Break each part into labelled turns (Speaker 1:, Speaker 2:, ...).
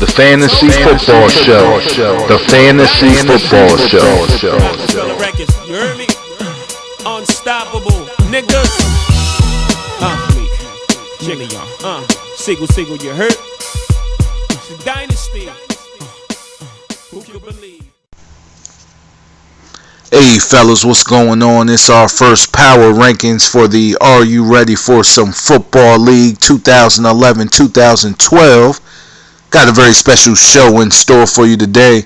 Speaker 1: The Fantasy Football Show. The Fantasy Football Show.
Speaker 2: You heard me? Unstoppable niggas. Jimmy, Sigel, you heard? It's a dynasty. Who can believe?
Speaker 3: Hey fellas, what's going on? It's our first power rankings for the Are You Ready for Some Football League 2011-2012. Got a very special show in store for you today.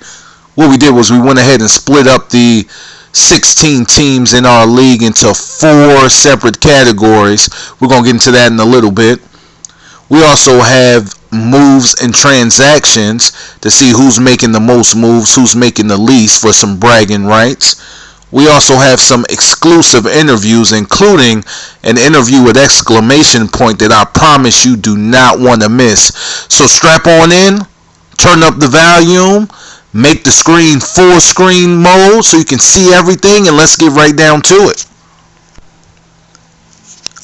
Speaker 3: What we did was we went ahead and split up the 16 teams in our league into 4 separate categories. We're going to get into that in a little bit. We also have moves and transactions to see who's making the most moves, who's making the least for some bragging rights. We also have some exclusive interviews, including an interview with exclamation point that I promise you do not want to miss. So strap on in, turn up the volume, make the screen full screen mode so you can see everything, and let's get right down to it.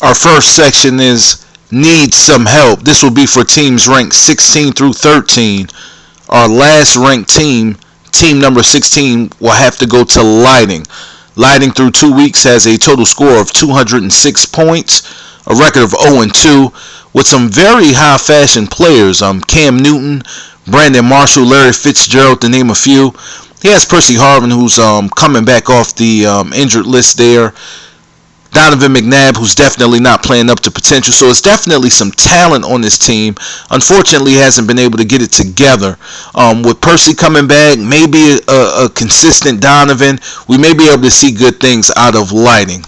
Speaker 3: Our first section is Need Some Help. This will be for teams ranked 16 through 13. Our last ranked team number 16, will have to go to Lighting. Lighting through 2 weeks has a total score of 206 points, a record of 0-2, with some very high fashion players. Cam Newton, Brandon Marshall, Larry Fitzgerald, to name a few. He has Percy Harvin, who's coming back off the injured list there. Donovan McNabb, who's definitely not playing up to potential. So it's definitely some talent on this team. Unfortunately, he hasn't been able to get it together. With Percy coming back, maybe a consistent Donovan, we may be able to see good things out of Lighting.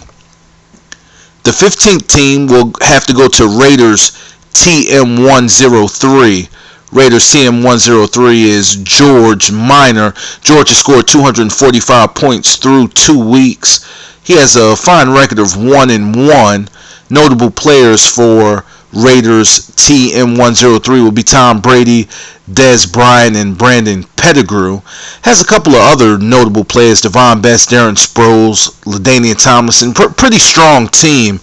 Speaker 3: The 15th team will have to go to Raiders TM103. Raiders TM103 is George Minor. George has scored 245 points through 2 weeks. He has a fine record of 1-1. Notable players for Raiders TM103 will be Tom Brady, Dez Bryant, and Brandon Pettigrew. Has a couple of other notable players: Devon Best, Darren Sproles, LaDainian Tomlinson. Pretty strong team.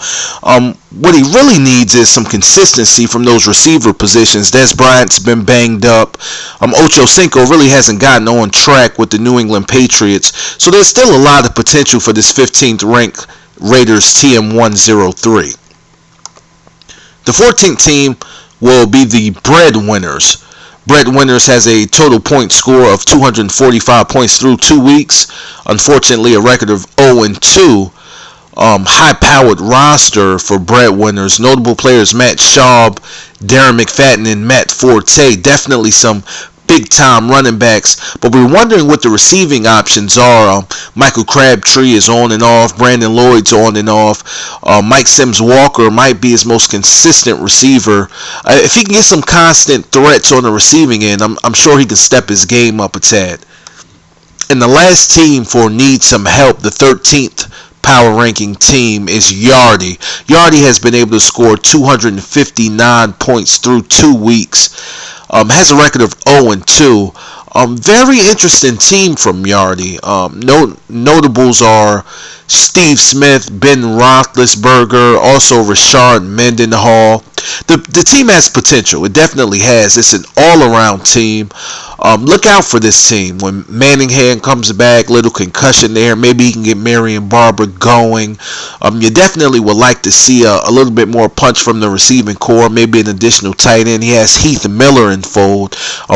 Speaker 3: What he really needs is some consistency from those receiver positions. Dez Bryant's been banged up. Ocho Cinco really hasn't gotten on track with the New England Patriots. So there's still a lot of potential for this 15th ranked Raiders TM103. The 14th team will be the Breadwinners. Breadwinners has a total point score of 245 points through 2 weeks. Unfortunately, a record of 0-2. High-powered roster for Breadwinners. Notable players: Matt Schaub, Darren McFadden, and Matt Forte. Definitely some big-time running backs, but we're wondering what the receiving options are. Michael Crabtree is on and off. Brandon Lloyd's on and off. Mike Sims-Walker might be his most consistent receiver. If he can get some constant threats on the receiving end, I'm sure he can step his game up a tad. And the last team for Need Some Help, the 13th power ranking team, is Yardy. Yardy has been able to score 259 points through 2 weeks. Has a record of 0-2. Very interesting team from Yardy. Notables are Steve Smith, Ben Roethlisberger, also Rashard Mendenhall. The team has potential. It definitely has. It's an all-around team. Look out for this team. When Manningham comes back, little concussion there. Maybe he can get Marion Barber going. You definitely would like to see a little bit more punch from the receiving core. Maybe an additional tight end. He has Heath Miller in fold.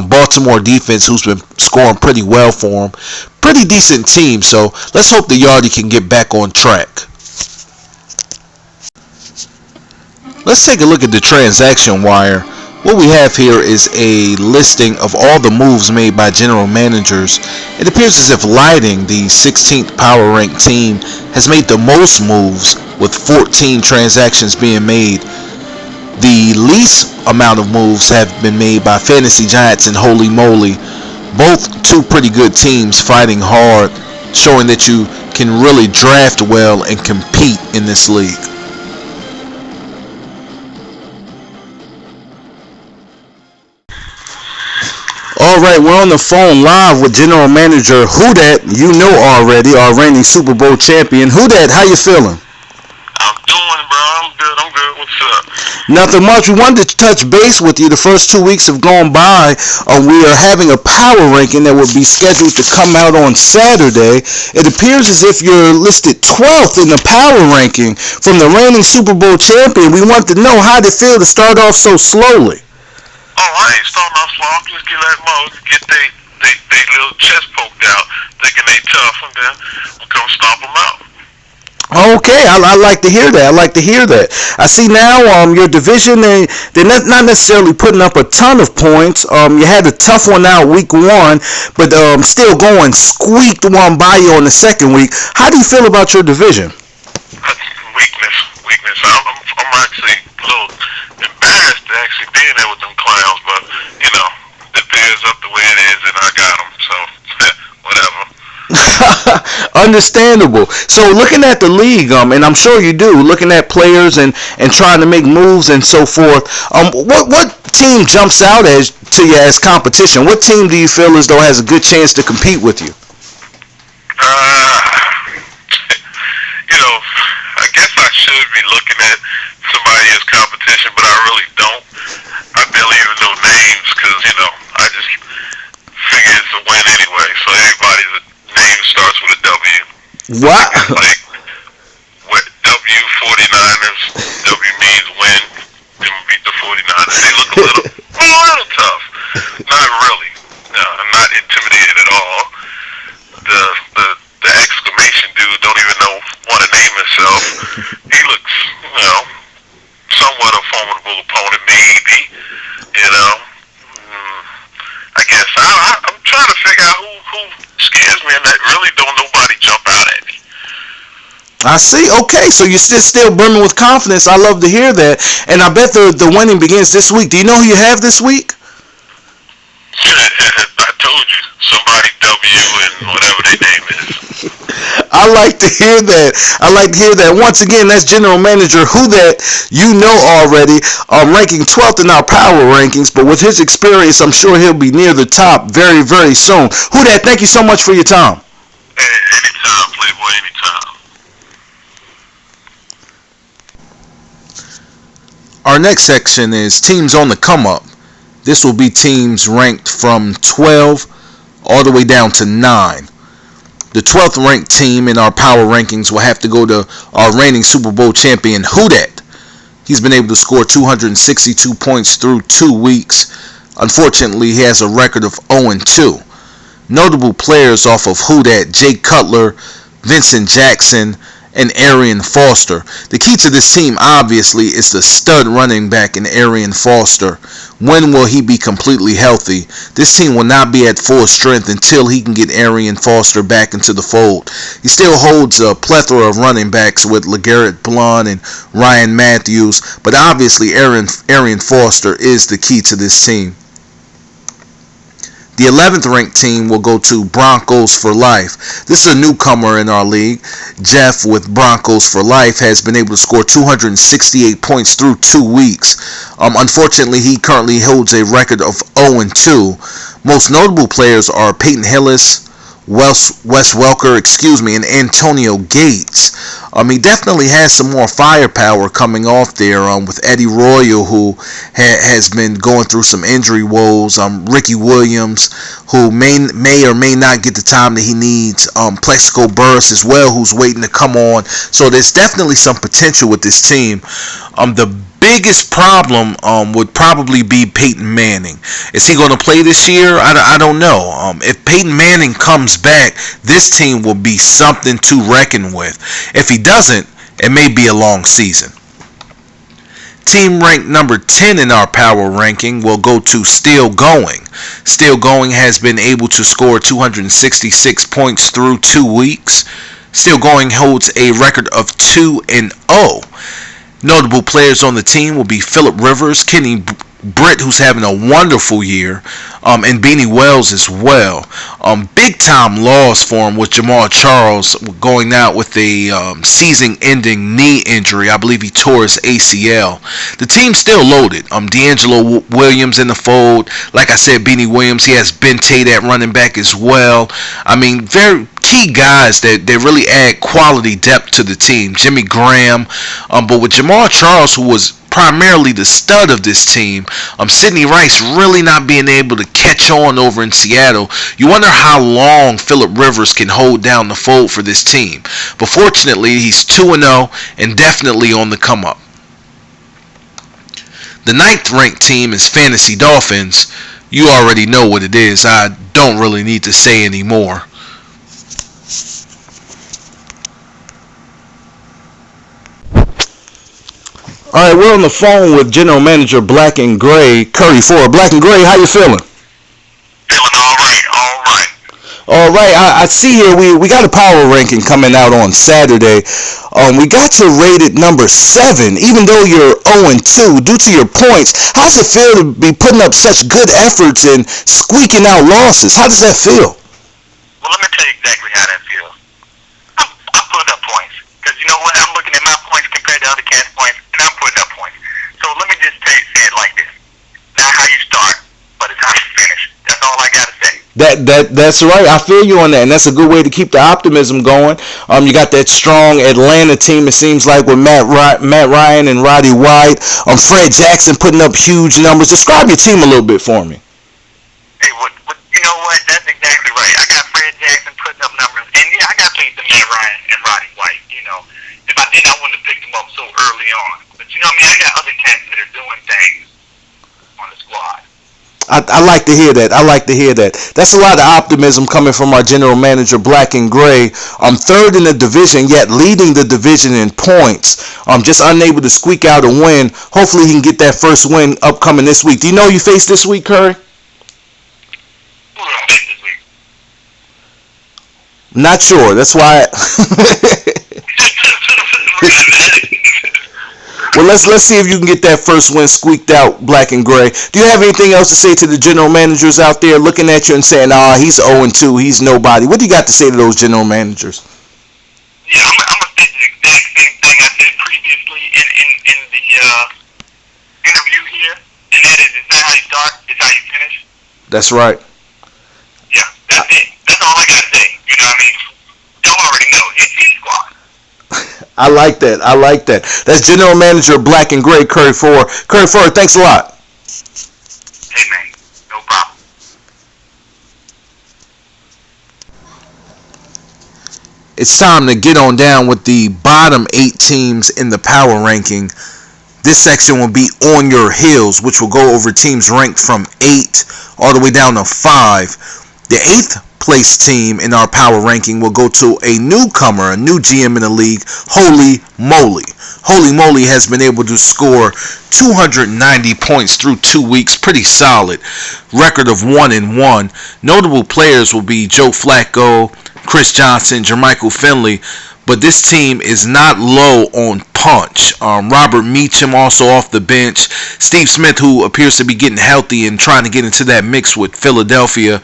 Speaker 3: Baltimore defense, who's been scoring pretty well for him. Pretty decent team. So let's hope the Yardy can get back on track. Let's take a look at the transaction wire. What we have here is a listing of all the moves made by general managers. It appears as if Lighting, the 16th power ranked team, has made the most moves, with 14 transactions being made. The least amount of moves have been made by Fantasy Giants and Holy Moly. Both two pretty good teams fighting hard, showing that you can really draft well and compete in this league. All right, we're on the phone live with General Manager Who-Dat, you know already, our reigning Super Bowl champion. Who-Dat, how you feeling?
Speaker 4: I'm doing, bro. I'm good. What's up?
Speaker 3: Nothing much. We wanted to touch base with you. The first 2 weeks have gone by. We are having a power ranking that will be scheduled to come out on Saturday. It appears as if you're listed 12th in the power ranking from the reigning Super Bowl champion. We want to know how it feel to start off so slowly.
Speaker 4: Oh, I ain't starting off slow. I'm just getting that mother get they little chest poked out, thinking they tough, and then we'll come stomp them out.
Speaker 3: Okay, I like to hear that. I see now your division, they're not necessarily putting up a ton of points. You had a tough one out week 1, but still going squeaked one by you on the second week. How do you feel about your division?
Speaker 4: Weakness. I'm actually a little embarrassed to actually be in there with them clowns, but, the pairs up the way it is, and I got them, so whatever.
Speaker 3: Understandable. So looking at the league, and I'm sure you do, looking at players and trying to make moves and so forth, what team jumps out to you as competition? What team do you feel as though has a good chance to compete with you?
Speaker 4: I guess I should be looking at somebody as competition, but I really don't. I barely even know names because, I just figure it's a win anyway, so everybody's name starts with a W.
Speaker 3: What?
Speaker 4: Like, W 49ers, W means win, then we beat the 49ers. They look a little tough. Not really. No, I'm not intimidated at all. The exclamation dude don't even want to name himself. He looks, somewhat a formidable opponent, maybe. I guess I'm trying to figure out who scares me, and that really don't nobody jump out at me.
Speaker 3: I see. Okay, so you're still brimming with confidence. I love to hear that. And I bet the winning begins this week. Do you know who you have this week?
Speaker 4: I told you. Somebody W and whatever their name is.
Speaker 3: I like to hear that. Once again, that's General Manager Who That you know already, ranking 12th in our power rankings, but with his experience, I'm sure he'll be near the top very, very soon. Who That, thank you so much for your time.
Speaker 4: Anytime, Playboy, anytime.
Speaker 3: Our next section is teams on the come up. This will be teams ranked from 12 all the way down to 9. The 12th ranked team in our power rankings will have to go to our reigning Super Bowl champion, Who Dat. He's been able to score 262 points through 2 weeks. Unfortunately, he has a record of 0-2. Notable players off of Who Dat: Jay Cutler, Vincent Jackson, and Arian Foster. The key to this team, obviously, is the stud running back in Arian Foster. When will he be completely healthy? This team will not be at full strength until he can get Arian Foster back into the fold. He still holds a plethora of running backs with LeGarrette Blount and Ryan Matthews, but obviously Arian Foster is the key to this team. The 11th ranked team will go to Broncos for Life. This is a newcomer in our league. Jeff with Broncos for Life has been able to score 268 points through 2 weeks. Unfortunately, he currently holds a record of 0-2. Most notable players are Peyton Hillis, Wes Welker, and Antonio Gates. He definitely has some more firepower coming off there with Eddie Royal, who has been going through some injury woes. Ricky Williams, who may or may not get the time that he needs. Plexico Burris as well, who's waiting to come on. So there's definitely some potential with this team. The biggest problem would probably be Peyton Manning. Is he going to play this year? I don't know. If Peyton Manning comes back, this team will be something to reckon with. If he doesn't, it may be a long season. Team ranked number 10 in our power ranking will go to Still Going. Still Going has been able to score 266 points through 2 weeks. Still Going holds a record of 2-0. Notable players on the team will be Phillip Rivers, Kenny Britt, who's having a wonderful year, and Beanie Wells as well. Big time loss for him with Jamal Charles going out with a season-ending knee injury. I believe he tore his ACL. The team's still loaded. D'Angelo Williams in the fold. Like I said, Beanie Williams. He has Ben Tate at running back as well. Very key guys that really add quality depth to the team. Jimmy Graham. But with Jamal Charles, who was primarily the stud of this team, Sidney Rice really not being able to catch on over in Seattle, you wonder how long Phillip Rivers can hold down the fold for this team. But fortunately, he's 2-0 and definitely on the come up. The 9th ranked team is Fantasy Dolphins. You already know what it is. I don't really need to say anymore. All right, we're on the phone with General Manager Black and Gray, Curry 4. Black and Gray, how you feeling?
Speaker 4: Feeling all right, all right.
Speaker 3: All right, I see here we got a power ranking coming out on Saturday. We got you rated number 7, even though you're 0-2 due to your points. How does it feel to be putting up such good efforts and squeaking out losses? How does that feel?
Speaker 4: Well, let me tell you exactly how that feels. I'm putting up points. Because you know what? I'm looking at my points compared to other cats' points, and I'm putting up points. So let me just say it like this. Not how you start, but it's how you finish. That's all I got to say.
Speaker 3: That's right. I feel you on that, and that's a good way to keep the optimism going. You got that strong Atlanta team, it seems like, with Matt Ryan and Roddy White. Fred Jackson putting up huge numbers. Describe your team a little bit for me.
Speaker 4: Hey, you know what? That's exactly right. I got Fred Jackson putting up numbers, and yeah, I got paid to Matt Ryan and Roddy White. You know, if I didn't, I wouldn't have picked them up so early on. But you know what I mean? I got other cats that are doing things on the squad.
Speaker 3: I like to hear that. That's a lot of optimism coming from our general manager, Black and Gray. 3rd in the division, yet leading the division in points. Just unable to squeak out a win. Hopefully he can get that first win upcoming this week. Do you know who you face this week, Curry?
Speaker 4: Who do I face this week?
Speaker 3: Not sure. That's why. Well, let's see if you can get that first win squeaked out, Black and Gray. Do you have anything else to say to the general managers out there looking at you and saying, he's 0-2, he's nobody? What do you got to say to those general managers?
Speaker 4: Yeah, I'm going to say the exact same thing I said previously in the interview here, and that is, it's not how you start, it's how you finish.
Speaker 3: That's right.
Speaker 4: Yeah, that's it. That's all I got to say. You know what I mean? Y'all already know. It's T-Squad.
Speaker 3: I like that. That's General Manager Black and Gray, Curry 4. Curry 4, thanks a lot.
Speaker 4: Hey, man. No problem.
Speaker 3: It's time to get on down with the bottom 8 teams in the power ranking. This section will be on your heels, which will go over teams ranked from 8 all the way down to 5. The 8th place team in our power ranking will go to a newcomer, a new GM in the league, Holy Moly. Holy Moly has been able to score 290 points through 2 weeks, pretty solid. Record of 1-1. Notable players will be Joe Flacco, Chris Johnson, Jermichael Finley, but this team is not low on punch. Robert Meacham also off the bench. Steve Smith, who appears to be getting healthy and trying to get into that mix with Philadelphia.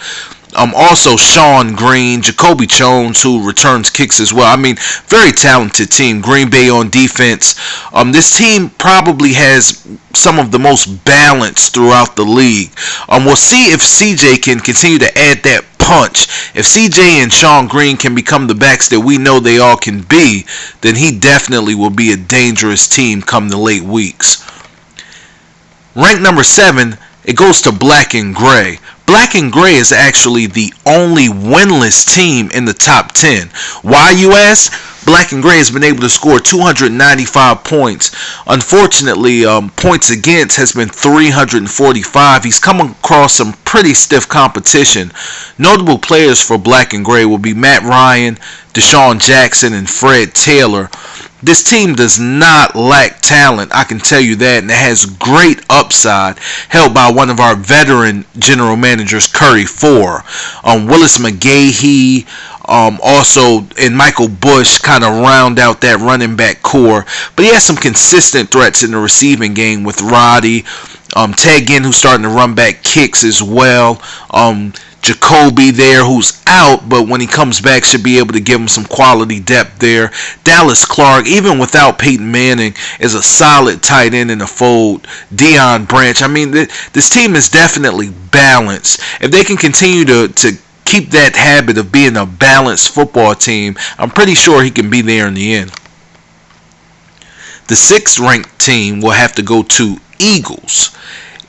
Speaker 3: Also Sean Green, Jacoby Jones, who returns kicks as well. I mean, very talented team. Green Bay on defense. This team probably has some of the most balance throughout the league. We'll see if CJ can continue to add that punch. If CJ and Sean Green can become the backs that we know they all can be, then he definitely will be a dangerous team come the late weeks. Ranked number 7, it goes to Black and Gray. Black and Gray is actually the only winless team in the top 10. Why, you ask? Black and Gray has been able to score 295 points. Unfortunately, points against has been 345. He's come across some pretty stiff competition. Notable players for Black and Gray will be Matt Ryan, Deshaun Jackson, and Fred Taylor. This team does not lack talent, I can tell you that, and it has great upside, held by one of our veteran general managers, Curry 4. Willis McGahee, also, and Michael Bush kind of round out that running back core. But he has some consistent threats in the receiving game with Roddy, Ted Ginn, who's starting to run back kicks as well. Jacoby there, who's out, but when he comes back should be able to give him some quality depth there. Dallas Clark, even without Peyton Manning, is a solid tight end in the fold. Deion Branch, I mean, this team is definitely balanced. If they can continue to keep that habit of being a balanced football team, I'm pretty sure he can be there in the end. The 6th ranked team will have to go to Eagles.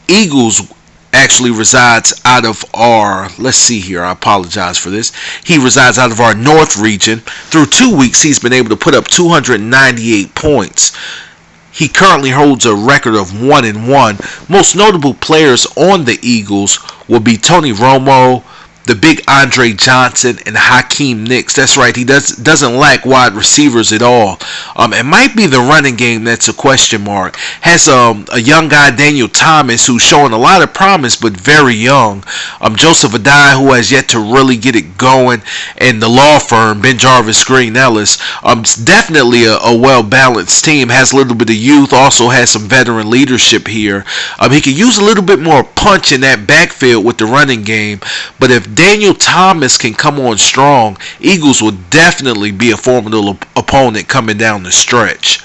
Speaker 3: Eagles actually resides out of our, let's see here, I apologize for this. He resides out of our North region. Through 2 weeks, he's been able to put up 298 points. He currently holds a record of 1-1. Most notable players on the Eagles will be Tony Romo, the big Andre Johnson, and Hakeem Nicks. That's right, he doesn't lack wide receivers at all. It might be the running game that's a question mark. Has a young guy, Daniel Thomas, who's showing a lot of promise but very young. Joseph Adai, who has yet to really get it going, and the law firm, Ben Jarvis Green Ellis. It's definitely a well-balanced team. Has a little bit of youth, also has some veteran leadership here. He could use a little bit more punch in that backfield with the running game, but if Daniel Thomas can come on strong, Eagles will definitely be a formidable opponent coming down the stretch.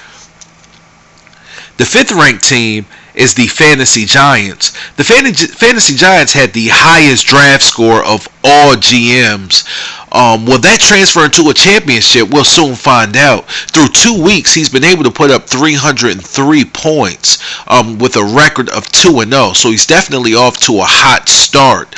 Speaker 3: The 5th ranked team is the Fantasy Giants. The Fantasy Giants had the highest draft score of all GMs. Will that transfer into a championship? We'll soon find out. Through 2 weeks, he's been able to put up 303 points with a record of 2-0. So he's definitely off to a hot start.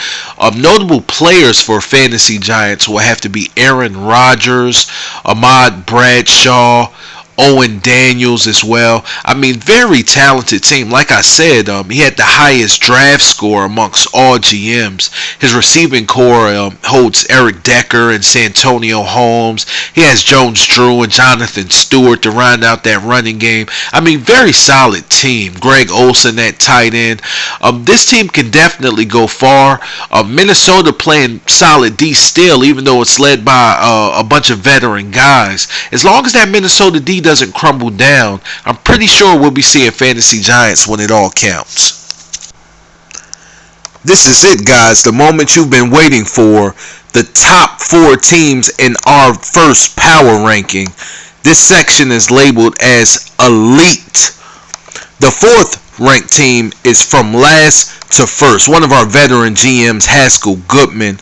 Speaker 3: Notable players for Fantasy Giants will have to be Aaron Rodgers, Ahmad Bradshaw, Owen Daniels as well. I mean, very talented team. Like I said, he had the highest draft score amongst all GMs. His receiving core holds Eric Decker and Santonio Holmes. He has Jones Drew and Jonathan Stewart to round out that running game. I mean, very solid team. Greg Olsen at tight end. This team can definitely go far. Minnesota playing solid D still, even though it's led by a bunch of veteran guys. As long as that Minnesota D doesn't crumble down, I'm pretty sure we'll be seeing Fantasy Giants when it all counts. This is it, guys, the moment you've been waiting for. The top 4 teams in our first power ranking. This section is labeled as Elite. The 4th ranked team is from last to first. One of our veteran GMs, Haskell Goodman.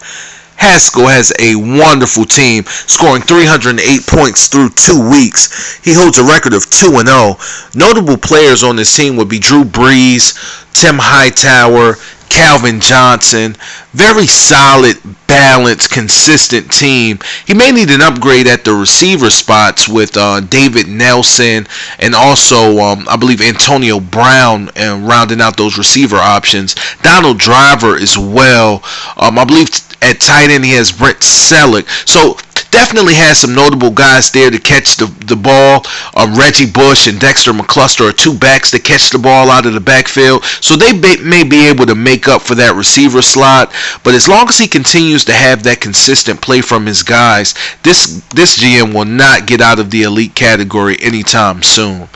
Speaker 3: Haskell has a wonderful team, scoring 308 points through 2 weeks. He holds a record of 2-0. Notable players on this team would be Drew Brees, Tim Hightower, Calvin Johnson. Very solid, balanced, consistent team. He may need an upgrade at the receiver spots with David Nelson and also, I believe, Antonio Brown rounding out those receiver options. Donald Driver as well. I believe at tight end he has Brent Selleck. So definitely has some notable guys there to catch the ball. Reggie Bush and Dexter McCluster are 2 backs that catch the ball out of the backfield. So they may be able to make up for that receiver slot. But as long as he continues to have that consistent play from his guys, this GM will not get out of the elite category anytime soon.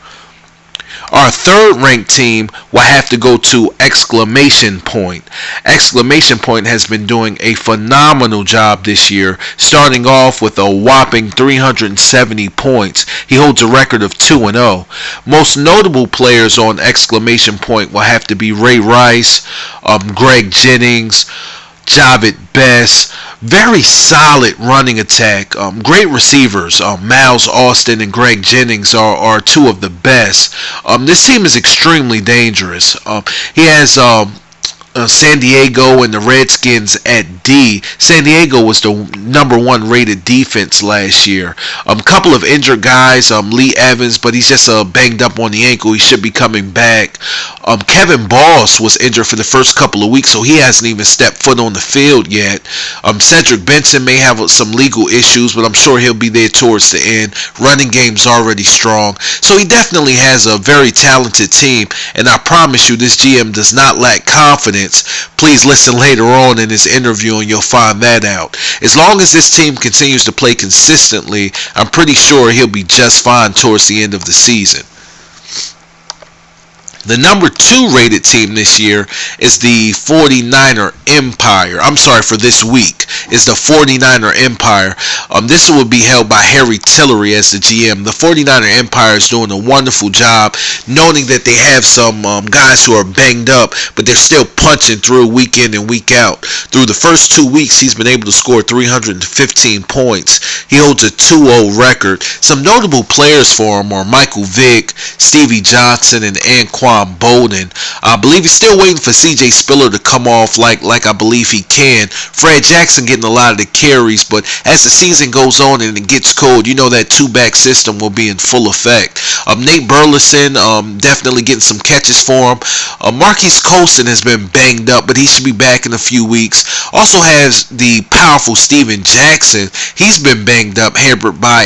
Speaker 3: Our 3rd ranked team will have to go to Exclamation Point. Exclamation Point has been doing a phenomenal job this year, starting off with a whopping 370 points. He holds a record of 2-0. Most notable players on Exclamation Point will have to be Ray Rice, Greg Jennings, Javit Best. Very solid running attack. Great receivers. Miles Austin and Greg Jennings are 2 of the best. This team is extremely dangerous. He has San Diego and the Redskins at D. San Diego was the number 1 rated defense last year. Couple of injured guys, Lee Evans, but he's just banged up on the ankle. He should be coming back. Kevin Boss was injured for the first couple of weeks, so he hasn't even stepped foot on the field yet. Cedric Benson may have some legal issues, but I'm sure he'll be there towards the end. Running game's already strong. So he definitely has a very talented team, and I promise you this GM does not lack confidence. Please listen later on in this interview and you'll find that out. As long as this team continues to play consistently, I'm pretty sure he'll be just fine towards the end of the season. The number 2 rated team this year is the 49er Empire. I'm sorry, for this week is the 49er Empire. This will be held by Harry Tillery as the GM. The 49er Empire is doing a wonderful job, noting that they have some guys who are banged up, but they're still punching through week in and week out. Through the first 2 weeks, he's been able to score 315 points. He holds a 2-0 record. Some notable players for him are Michael Vick, Stevie Johnson, and Anquan Bolden. I believe he's still waiting for CJ Spiller to come off like I believe he can. Fred Jackson getting a lot of the carries, but as the season goes on and it gets cold, you know that 2-back system will be in full effect. Nate Burleson definitely getting some catches for him. Marquise Colston has been banged up, but he should be back in a few weeks. Also has the powerful Steven Jackson. He's been banged up, hampered by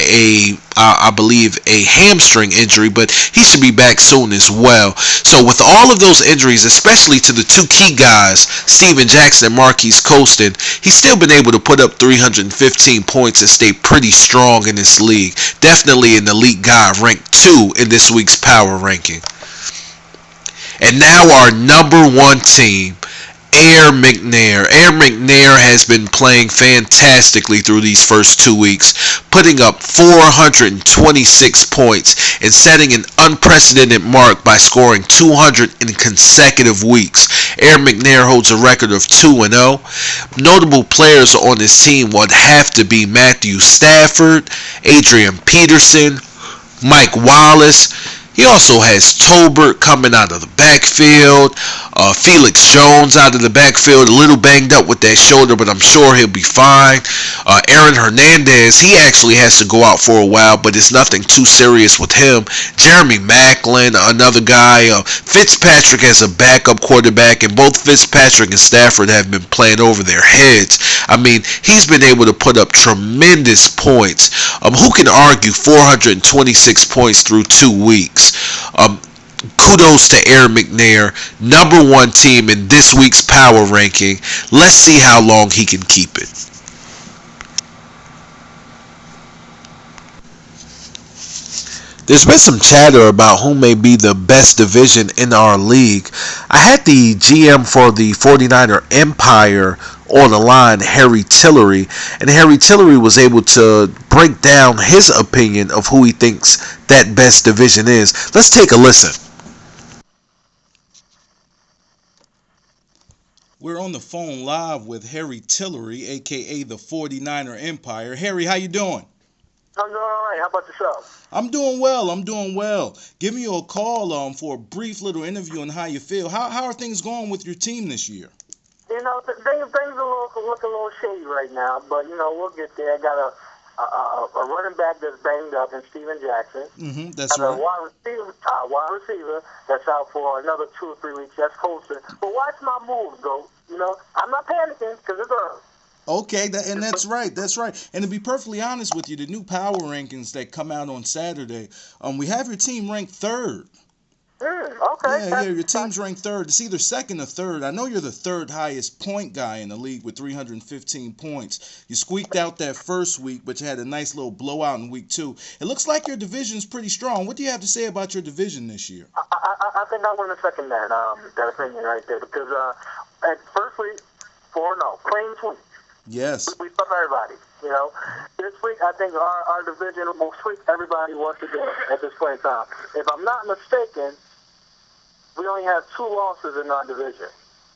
Speaker 3: I believe a hamstring injury, but he should be back soon as well. So with all of those injuries, especially to the 2 key guys, Steven Jackson and Marquise Colston, he's still been able to put up 315 points and stay pretty strong in this league. Definitely an elite guy, ranked 2 in this week's power ranking. And now our number 1 team, Air McNair. Air McNair has been playing fantastically through these first 2 weeks, putting up 426 points and setting an unprecedented mark by scoring 200 in consecutive weeks. Air McNair holds a record of 2-0. Notable players on this team would have to be Matthew Stafford, Adrian Peterson, Mike Wallace. He also has Tolbert coming out of the backfield. Felix Jones out of the backfield, a little banged up with that shoulder, but I'm sure he'll be fine. Aaron Hernandez, he actually has to go out for a while, but it's nothing too serious with him. Jeremy Maclin, another guy. Fitzpatrick as a backup quarterback, and both Fitzpatrick and Stafford have been playing over their heads. I mean, he's been able to put up tremendous points. Who can argue 426 points through 2 weeks? Kudos to Air McNair, number 1 team in this week's power ranking. Let's see how long he can keep it. There's been some chatter about who may be the best division in our league. I had the GM for the 49er Empire on the line, Harry Tillery, and Harry Tillery was able to break down his opinion of who he thinks that best division is. Let's take a listen.
Speaker 5: We're on the phone live with Harry Tillery, aka the 49er Empire. Harry, how you doing?
Speaker 6: I'm doing all right. How about yourself?
Speaker 5: I'm doing well. Giving you a call for a brief little interview on how you feel. How are things going with your team this year?
Speaker 6: You know, things are look a little shady right now, but, you know, we'll get there. I got a running back that's banged up in Steven Jackson.
Speaker 5: That's
Speaker 6: got
Speaker 5: right.
Speaker 6: a wide receiver that's out for another 2 or 3 weeks. That's Colson. But watch my moves, though. You know, I'm not panicking because it's early.
Speaker 5: Okay, that's right. And to be perfectly honest with you, the new power rankings that come out on Saturday, we have your team ranked 3rd.
Speaker 6: Okay.
Speaker 5: Yeah, your team's ranked 3rd. It's either 2nd or 3rd. I know you're the 3rd highest point guy in the league with 315 points. You squeaked out that first week, but you had a nice little blowout in week 2. It looks like your division's pretty strong. What do you have to say about your division this year?
Speaker 6: I think I want to second that opinion right there because at first week, 4-0, clean sweep.
Speaker 5: Yes.
Speaker 6: We swept everybody, you know. This week, I think our division will sweep everybody once again at this point in time. If I'm not mistaken, we only have 2 losses in our division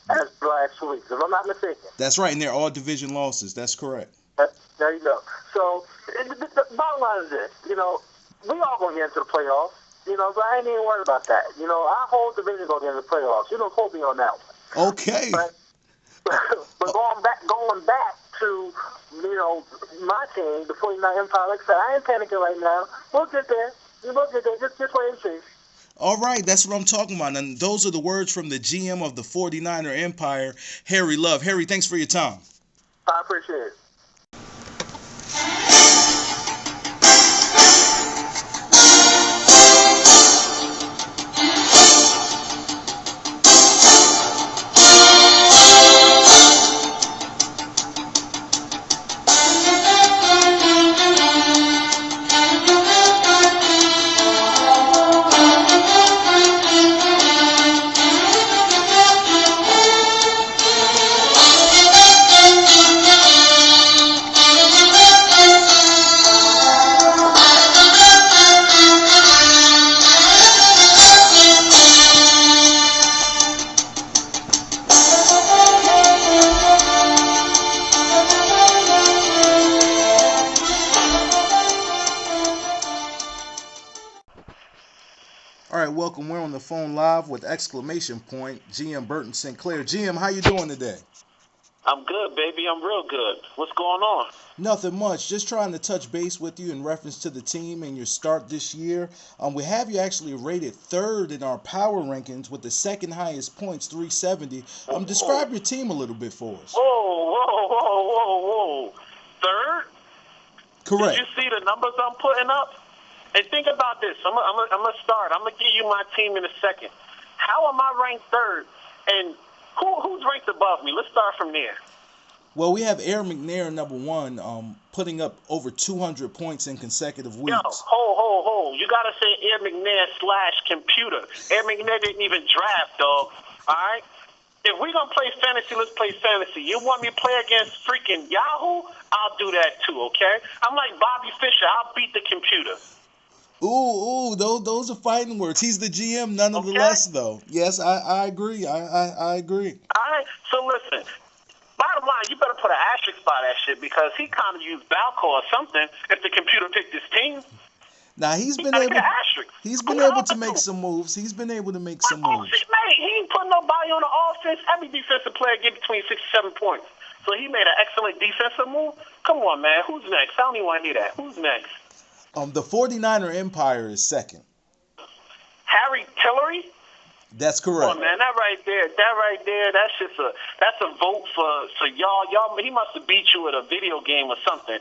Speaker 6: as the last 2 weeks, if I'm not mistaken.
Speaker 5: That's right, and they're all division losses. That's correct.
Speaker 6: There you go. So, the bottom line is this, you know, we all going to get into the playoffs, you know, so I ain't even worried about that. You know, our whole division going to get into the playoffs. You don't quote me on that one.
Speaker 5: Okay.
Speaker 6: But going back to, you know, my team, the 49 Empire, like I said, I ain't panicking right now. We'll get there. Just wait and see.
Speaker 5: All right, that's what I'm talking about. And those are the words from the GM of the 49er Empire, Harry Love. Harry, thanks for your time.
Speaker 6: I appreciate it.
Speaker 5: welcome. We're on the phone live with exclamation point GM Burton Sinclair. GM, how you doing today?
Speaker 7: I'm good, baby. I'm real good. What's going on?
Speaker 5: Nothing much. Just trying to touch base with you in reference to the team and your start this year. We have you actually rated third in our power rankings with the second highest points, 370. Describe your team a little bit for us.
Speaker 7: Whoa. Third?
Speaker 5: Correct.
Speaker 7: Did you see the numbers I'm putting up? And think about this. I'm gonna start. I'm gonna give you my team in a second. How am I ranked third? And who's ranked above me? Let's start from there.
Speaker 5: Well, we have Air McNair, number one, putting up over 200 points in consecutive weeks.
Speaker 7: Yo, ho. You gotta say Air McNair / computer. Air McNair didn't even draft, dog. All right? If we're gonna play fantasy, let's play fantasy. You want me to play against freaking Yahoo? I'll do that too, okay? I'm like Bobby Fischer. I'll beat the computer.
Speaker 5: Ooh, those are fighting words. He's the GM, nonetheless, though. Yes, I agree. I agree.
Speaker 7: All right, so listen. Bottom line, you better put an asterisk by that shit because he kind of used Balco or something if the computer picked his team.
Speaker 5: Now, he's been able to make some moves. Shit, mate, he
Speaker 7: ain't putting nobody on the offense. Every defensive player get between 6 and 7 points. So he made an excellent defensive move. Come on, man. Who's next? I don't even want to hear that. Who's next?
Speaker 5: The 49er Empire is second.
Speaker 7: Harry Tillery?
Speaker 5: That's correct.
Speaker 7: Oh man, that right there, that's a vote for y'all. He must have beat you at a video game or something.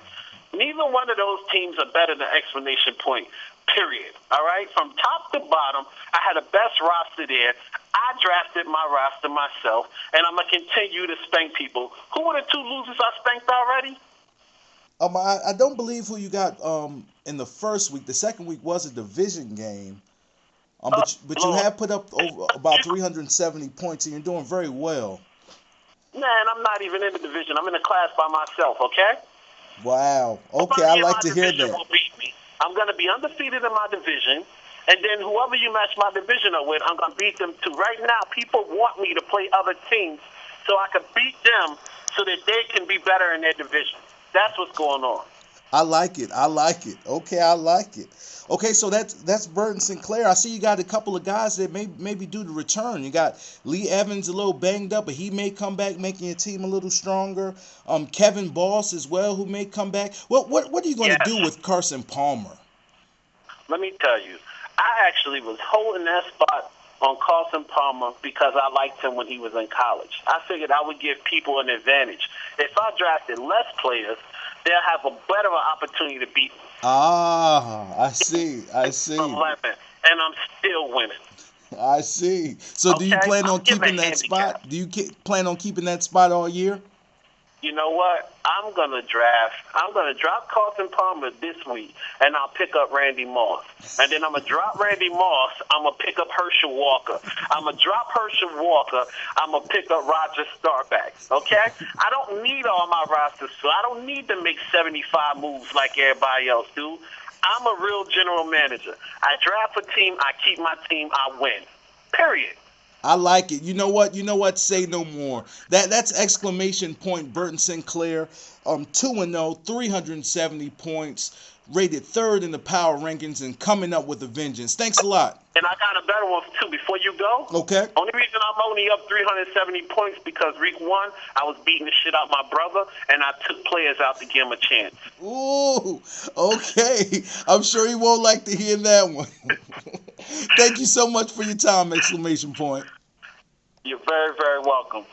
Speaker 7: Neither one of those teams are better than exclamation point. Period. All right? From top to bottom, I had the best roster there. I drafted my roster myself, and I'm gonna continue to spank people. Who were the two losers I spanked already?
Speaker 5: I don't believe who you got in the first week. The second week was a division game. But you have put up over about 370 points, and you're doing very well.
Speaker 7: Man, I'm not even in the division. I'm in a class by myself, okay?
Speaker 5: Wow. Okay, I like to hear that.
Speaker 7: Will beat me. I'm going to be undefeated in my division, and then whoever you match my division up with, I'm going to beat them too. Right now, people want me to play other teams so I can beat them so that they can be better in their division. That's what's going on.
Speaker 5: I like it. Okay, I like it. Okay, so that's Burton Sinclair. I see you got a couple of guys that may be due to return. You got Lee Evans a little banged up, but he may come back, making your team a little stronger. Kevin Boss as well, who may come back. Well, what are you going to do with Carson Palmer?
Speaker 7: Let me tell you, I actually was holding that spot on Carson Palmer because I liked him when he was in college. I figured I would give people an advantage. If I drafted less players, they'll have a better opportunity to beat me.
Speaker 5: I see.
Speaker 7: 11, and I'm still winning.
Speaker 5: I see. So do you plan on keeping that spot? Do you plan on keeping that spot all year?
Speaker 7: You know what? I'm going to drop Carson Palmer this week, and I'll pick up Randy Moss. And then I'm going to drop Randy Moss. I'm going to pick up Herschel Walker. I'm going to drop Herschel Walker. I'm going to pick up Roger Staubach. Okay? I don't need all my rosters, so I don't need to make 75 moves like everybody else do. I'm a real general manager. I draft a team. I keep my team. I win. Period.
Speaker 5: I like it. You know what? Say no more. That's exclamation point Burton Sinclair. 2-0, 370 points, rated third in the power rankings, and coming up with a vengeance. Thanks a lot.
Speaker 7: And I got a better one too before you go.
Speaker 5: Okay.
Speaker 7: Only reason I'm only up 370 points because week 1 I was beating the shit out my brother, and I took players out to give him a chance.
Speaker 5: Ooh, okay. I'm sure he won't like to hear that one. Thank you so much for your time, exclamation point.
Speaker 7: You're very, very welcome.